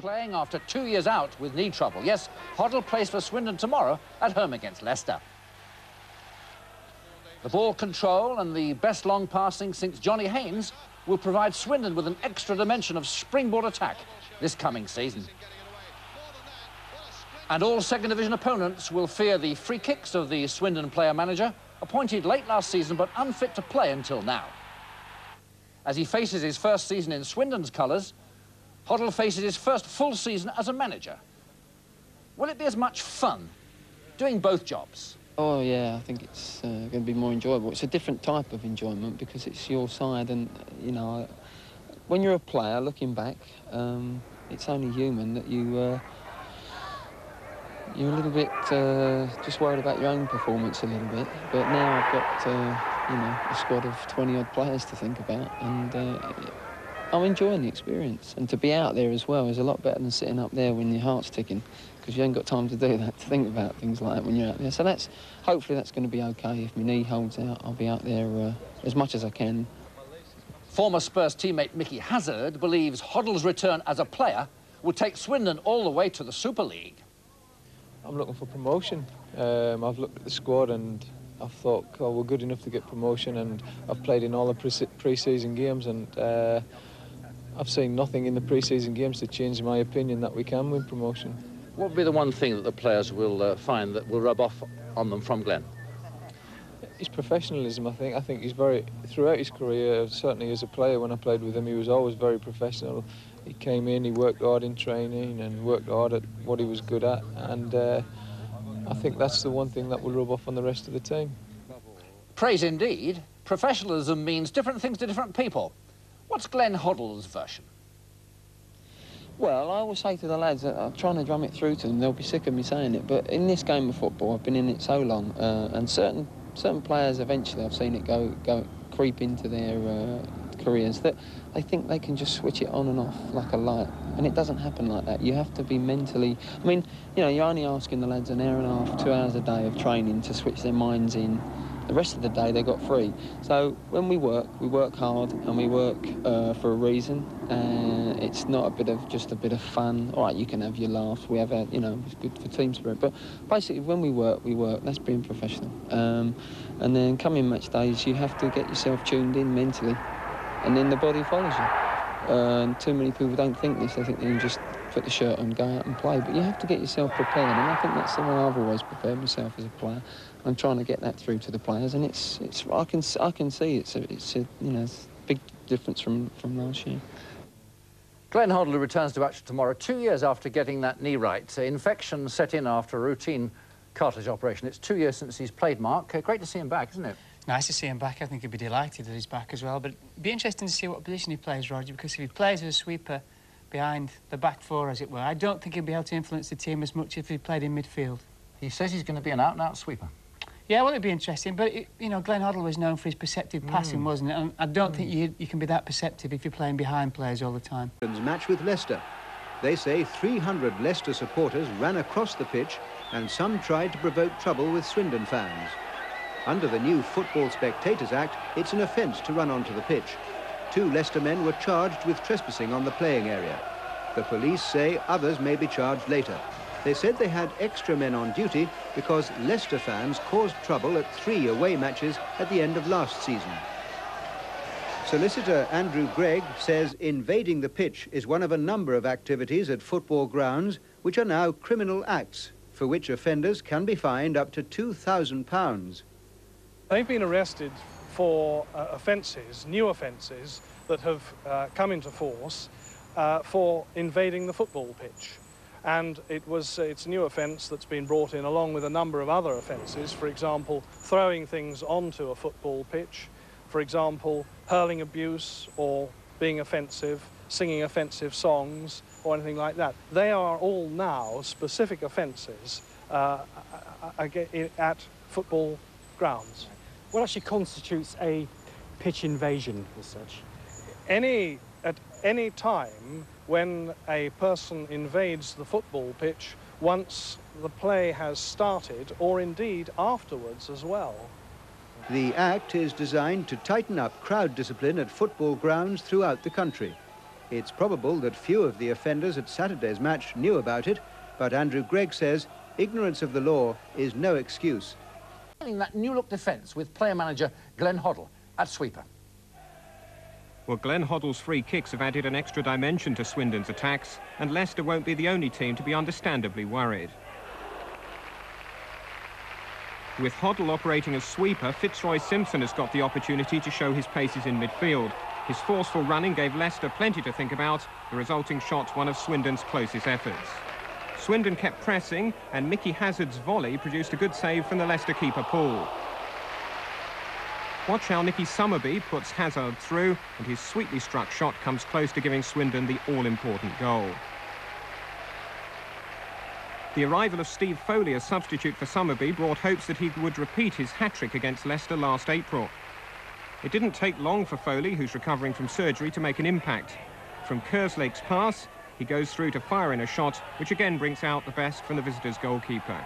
Playing after 2 years out with knee trouble. Yes, Hoddle plays for Swindon tomorrow at home against Leicester. The ball control and the best long passing since Johnny Haynes will provide Swindon with an extra dimension of springboard attack this coming season. And all second division opponents will fear the free kicks of the Swindon player manager, appointed late last season but unfit to play until now. As he faces his first season in Swindon's colours, Hoddle faces his first full season as a manager. Will it be as much fun doing both jobs? Oh yeah, I think it's going to be more enjoyable. It's a different type of enjoyment because it's your side, and you know, when you're a player looking back, it's only human that you're a little bit just worried about your own performance a little bit. But now I've got you know, a squad of 20-odd players to think about, and I'm enjoying the experience. And to be out there as well is a lot better than sitting up there when your heart's ticking, because you ain't got time to do that, to think about things like that when you're out there. So hopefully that's going to be okay. If my knee holds out, I'll be out there as much as I can. Former Spurs teammate Mickey Hazard believes Hoddle's return as a player will take Swindon all the way to the Super League. I'm looking for promotion. I've looked at the squad and I've thought, oh, we're good enough to get promotion, and I've played in all the pre-season games, and I've seen nothing in the pre-season games to change my opinion that we can win promotion. What would be the one thing that the players will find that will rub off on them from Glenn? His professionalism, I think. I think he's very, throughout his career, certainly as a player when I played with him, he was always very professional. He came in, he worked hard in training and worked hard at what he was good at, and I think that's the one thing that will rub off on the rest of the team. Praise indeed. Professionalism means different things to different people. What's Glenn Hoddle's version? Well, I always say to the lads that I'm trying to drum it through to them. They'll be sick of me saying it, but in this game of football, I've been in it so long, and certain players eventually, I've seen it creep into their careers, that they think they can just switch it on and off like a light, and it doesn't happen like that. You have to be mentally, I mean, you know, you're only asking the lads an hour and a half, 2 hours a day of training to switch their minds in. The rest of the day they got free. So when we work hard, and we work for a reason. It's not just a bit of fun. All right, you can have your laughs. We have you know, it's good for team spirit. But basically, when we work. That's being professional. And then coming match days, you have to get yourself tuned in mentally, and then the body follows you. And too many people don't think this. They think they can just put the shirt on, go out and play. But you have to get yourself prepared, and I think that's the way I've always prepared myself as a player. I'm trying to get that through to the players, and I can see it's a you know, big difference from last year. Glenn Hoddle returns to action tomorrow, 2 years after getting that knee right. Infection set in after a routine cartilage operation. It's 2 years since he's played, Mark. Great to see him back, isn't it? Nice to see him back. I think he'd be delighted that he's back as well. But it'd be interesting to see what position he plays, Roger, because if he plays as a sweeper behind the back four, as it were, I don't think he'd be able to influence the team as much if he played in midfield. He says he's going to be an out-and-out sweeper. Yeah, well, it'd be interesting, but, you know, Glenn Hoddle was known for his perceptive passing, wasn't it? And I don't think you can be that perceptive if you're playing behind players all the time. Match with Leicester. They say 300 Leicester supporters ran across the pitch, and some tried to provoke trouble with Swindon fans. Under the new Football Spectators Act, it's an offence to run onto the pitch. 2 Leicester men were charged with trespassing on the playing area. The police say others may be charged later. They said they had extra men on duty because Leicester fans caused trouble at 3 away matches at the end of last season. Solicitor Andrew Gregg says invading the pitch is one of a number of activities at football grounds which are now criminal acts, for which offenders can be fined up to £2,000. They've been arrested for offences, new offences, that have come into force for invading the football pitch. And it's a new offence that's been brought in along with a number of other offences, for example, throwing things onto a football pitch, for example, hurling abuse or being offensive, singing offensive songs or anything like that. They are all now specific offences at football grounds. What actually constitutes a pitch invasion as such? At any time when a person invades the football pitch once the play has started, or indeed afterwards as well. The Act is designed to tighten up crowd discipline at football grounds throughout the country. It's probable that few of the offenders at Saturday's match knew about it, but Andrew Gregg says ignorance of the law is no excuse. That new-look defence with player-manager Glenn Hoddle at sweeper. Well, Glenn Hoddle's free kicks have added an extra dimension to Swindon's attacks, and Leicester won't be the only team to be understandably worried. With Hoddle operating as sweeper, Fitzroy Simpson has got the opportunity to show his paces in midfield. His forceful running gave Leicester plenty to think about, the resulting shot one of Swindon's closest efforts. Swindon kept pressing, and Mickey Hazard's volley produced a good save from the Leicester keeper Paul. Watch how Nicky Summerby puts Hazard through, and his sweetly struck shot comes close to giving Swindon the all-important goal. The arrival of Steve Foley as substitute for Summerby brought hopes that he would repeat his hat-trick against Leicester last April. It didn't take long for Foley, who's recovering from surgery, to make an impact. From Kerslake's pass, he goes through to fire in a shot, which again brings out the best from the visitors' goalkeeper.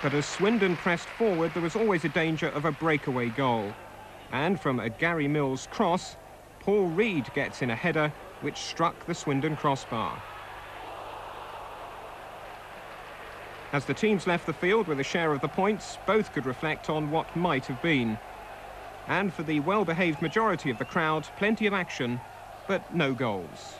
But as Swindon pressed forward, there was always a danger of a breakaway goal. And from a Gary Mills cross, Paul Reed gets in a header which struck the Swindon crossbar. As the teams left the field with a share of the points, both could reflect on what might have been. And for the well-behaved majority of the crowd, plenty of action, but no goals.